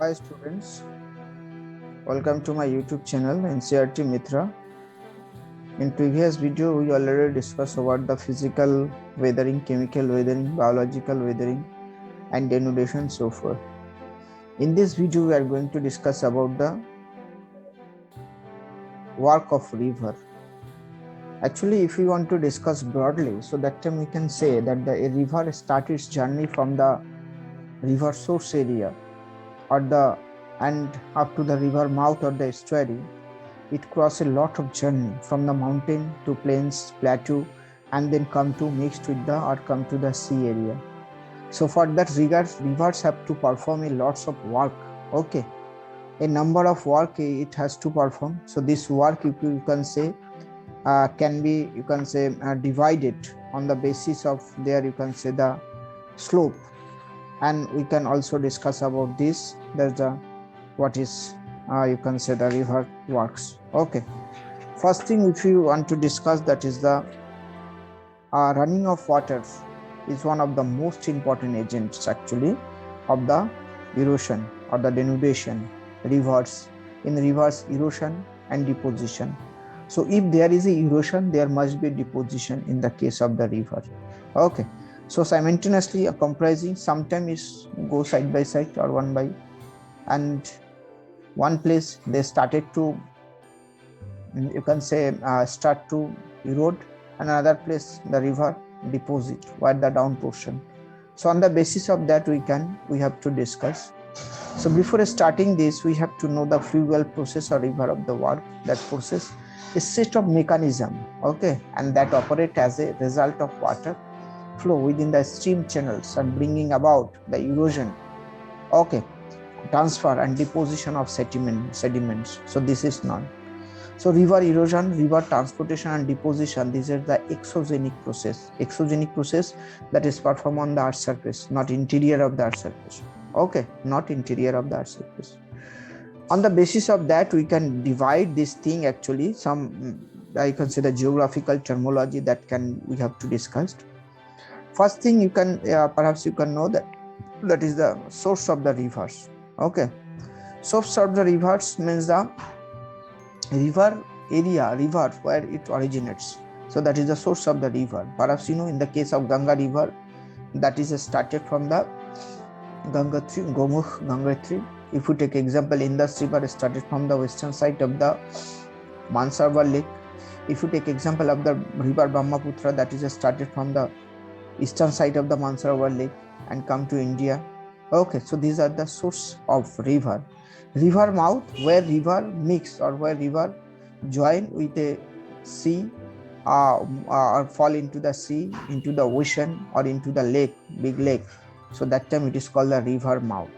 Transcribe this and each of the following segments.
Hi students, welcome to my YouTube channel NCERT Mitra. In previous video, we already discussed about the physical weathering, chemical weathering, biological weathering and denudation so forth. In this video, we are going to discuss about the work of river. Actually, if we want to discuss broadly, so that time we can say that a river starts its journey from the river source area and up to the river mouth or the estuary. It crosses a lot of journey from the mountain to plains, plateau, and then come to the sea area. So for that rivers have to perform a lots of work. Okay, a number of work it has to perform. So this work you can say can be divided on the basis of the slope, and we can also discuss about this. There's the what is the river works. Okay, first thing if you want to discuss, that is the running of water is one of the most important agents actually of the erosion or the denudation. Rivers erosion and deposition. So if there is a erosion, there must be deposition in the case of the river. Okay, so simultaneously comprising sometimes go side by side or one by, and one place they started to start to erode, and another place the river deposit where the down portion. So on the basis of that we have to discuss. So before starting this, we have to know the fluvial process or river of the work. That process is set of mechanism, okay, and that operate as a result of water flow within the stream channels and bringing about the erosion, okay, transfer and deposition of sediments. So this is known. So river erosion, river transportation and deposition, these are the exogenic process. Exogenic process that is performed on the earth surface, not interior of the earth surface. Okay, not interior of the earth surface. On the basis of that, we can divide this thing actually. Some I consider geographical terminology that we have to discuss. First thing you can perhaps you can know that is the source of the rivers. Okay, source of the rivers means the river where it originates. So that is the source of the river. Perhaps in the case of Ganga river, that is started from the Gangotri. If you take example, Indus river started from the western side of the Mansarovar lake. If you take example of the river Brahmaputra, that is started from the eastern side of the Mansarovar lake and come to India. Okay, so these are the source of river. River mouth, where river mix or where river join with a sea or fall into the sea, into the ocean or into the lake, big lake. So that time it is called the river mouth.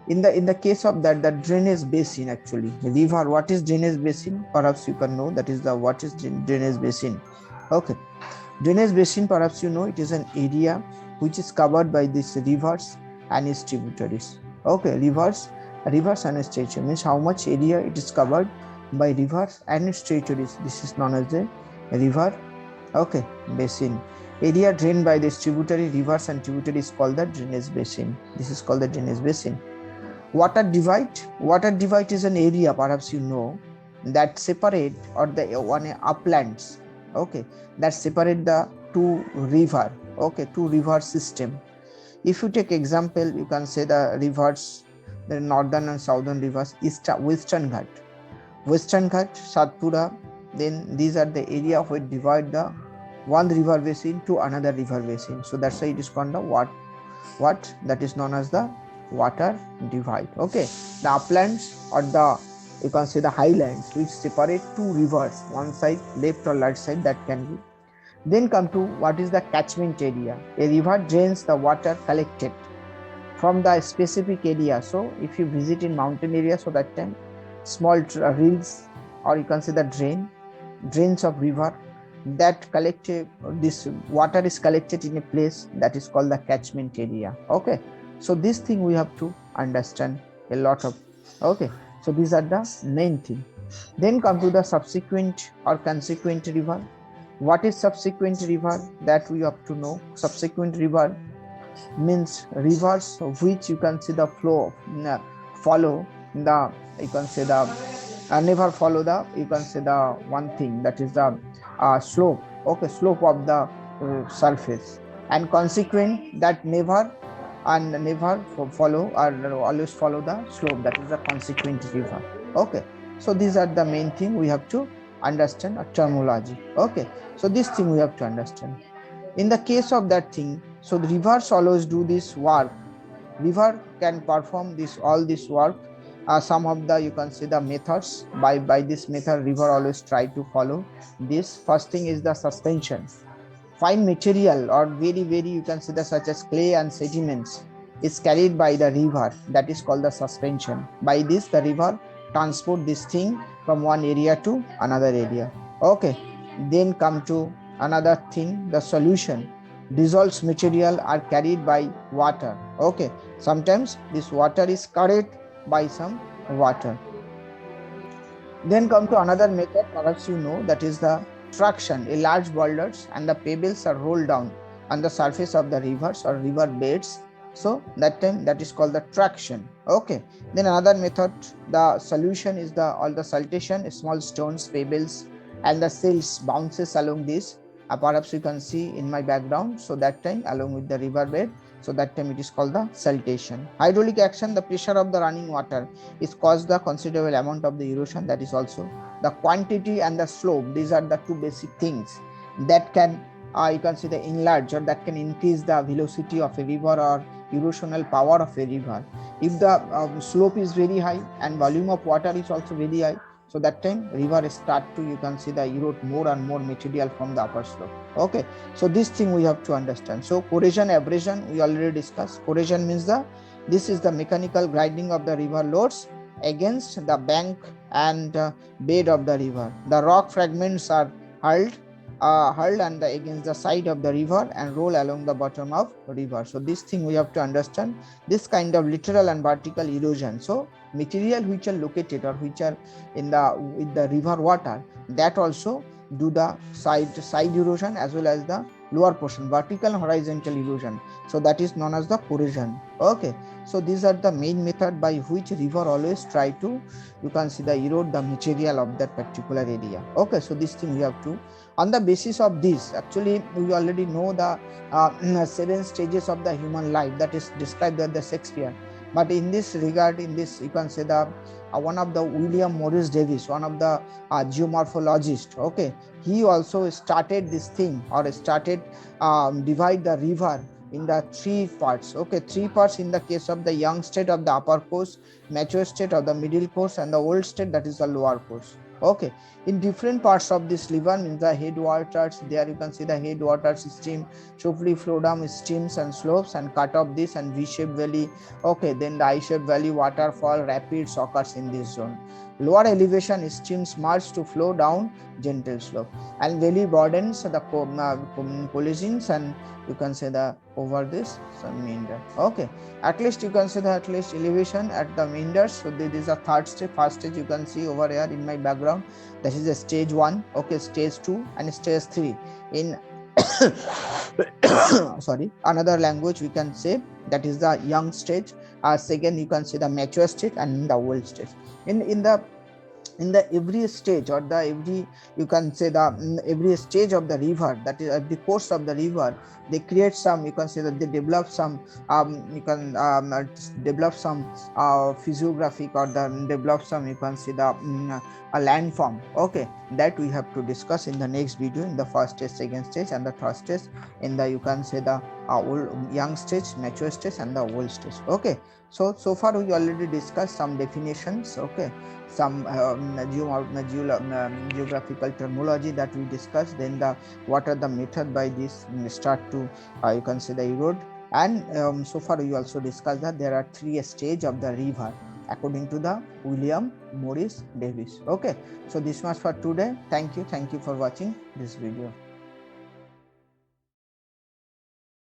In the case of that, the drainage basin actually. River, what is drainage basin? Perhaps you can know that is the what is drainage basin. Okay, drainage basin, perhaps it is an area which is covered by these rivers and its tributaries. Okay, rivers and its tributaries means how much area it is covered by rivers and its tributaries. This is known as the river, okay, basin. Area drained by this tributary, rivers and tributaries called the drainage basin. This is called the drainage basin. Water divide is an area, perhaps that separate or the one uplands, okay, that separate the two river system. If you take example, you can say the rivers, the northern and southern rivers, Western Ghat, Satpura, then these are the area where divide the one river basin to another river basin. So that's why it is called the what that is known as the water divide. Okay, the uplands or the highlands which separate two rivers, one side left or right side, that can be. Then come to what is the catchment area. A river drains the water collected from the specific area. So if you visit in mountain area, so that time small rills, or you can say the drains of river, that this water is collected in a place that is called the catchment area. Okay, so this thing we have to understand a lot of. Okay, so these are the main thing. Then come to the subsequent or consequent river. What is subsequent river? That we have to know. Subsequent river means rivers of which you can see the follow the, you can say the never follow the, you can say the one thing, that is the slope, okay, slope of the surface, and consequent that never follow, or always follow the slope, that is the consequent river. Okay, so these are the main thing we have to understand, a terminology. Okay, so this thing we have to understand. In the case of that thing, so the rivers always do this work. River can perform this, all this work. Some of the, you can see the methods, by this method river always try to follow this. First thing is the suspension. Fine material or very you can see the, such as clay and sediments, is carried by the river, that is called the suspension. By this the river transport this thing from one area to another area. Okay, then come to another thing, the solution. Dissolved material are carried by water. Okay, sometimes this water is carried by some water. Then come to another method, perhaps you know, that is the traction. A large boulders and the pebbles are rolled down on the surface of the rivers or river beds, so that time that is called the traction. Okay, then another method, the solution, is the all the siltation, small stones, pebbles and the silts bounces along this. Perhaps you can see in my background, so that time along with the river bed, so that time it is called the siltation. Hydraulic action, the pressure of the running water is caused the considerable amount of the erosion, that is also the quantity and the slope. These are the two basic things that can you can see the enlarge, or that can increase the velocity of a river or erosional power of a river. If the slope is very high and volume of water is also very high, so that time river start to, you can see the erode more and more material from the upper slope. Okay, so this thing we have to understand. So corrosion, abrasion we already discussed. Corrosion means this is the mechanical grinding of the river loads against the bank and bed of the river. The rock fragments are hurled and against the side of the river and roll along the bottom of the river. So this thing we have to understand, this kind of literal and vertical erosion. So material which are located or which are in the with the river water, that also do the side erosion as well as the lower portion, vertical and horizontal erosion. So that is known as the corrosion. Okay, so these are the main method by which river always try to, you can see the erode the material of that particular area. Okay, so this thing we have to, on the basis of this, actually we already know the 7 stages of the human life that is described by the Shakespeare. But in this regard, in this, you can say the one of the William Morris Davies, one of the geomorphologist, okay, he also started this thing, or started divide the river in the 3 parts. Okay, 3 parts in the case of the young state of the upper course, mature state of the middle course, and the old state, that is the lower course. Okay, in different parts of this river, in the headwaters, there you can see the headwaters stream swiftly flow down streams and slopes and cut off this and V-shaped valley. Okay, then the I-shaped valley, waterfall, rapids occurs in this zone. Lower elevation streams merge to flow down gentle slope, and valley broadens the collisions, and you can say the over this some meander. Okay, at least you can say the at least elevation at the meanders. So this is a third stage. First stage you can see over here in my background, that is a stage 1. Okay, stage 2 and stage 3 in sorry, another language we can say that is the young stage. Second you can see the mature stage and the old stage. In the every stage, or the every, you can say the every stage of the river, that is at the course of the river, they create some, you can say that they develop some develop some physiographic, or the develop some, you can see the a landform. Okay, that we have to discuss in the next video, in the first stage, second stage and the third stage, in the, you can say the old young stage, mature stage and the old stage. Okay, so far we already discussed some definitions. Okay, some geographical terminology that we discussed, then the what are the method by this start to you can say the erode, and so far we also discussed that there are 3 stages of the river according to the William Morris Davies. Okay, so this much for today. Thank you for watching this video.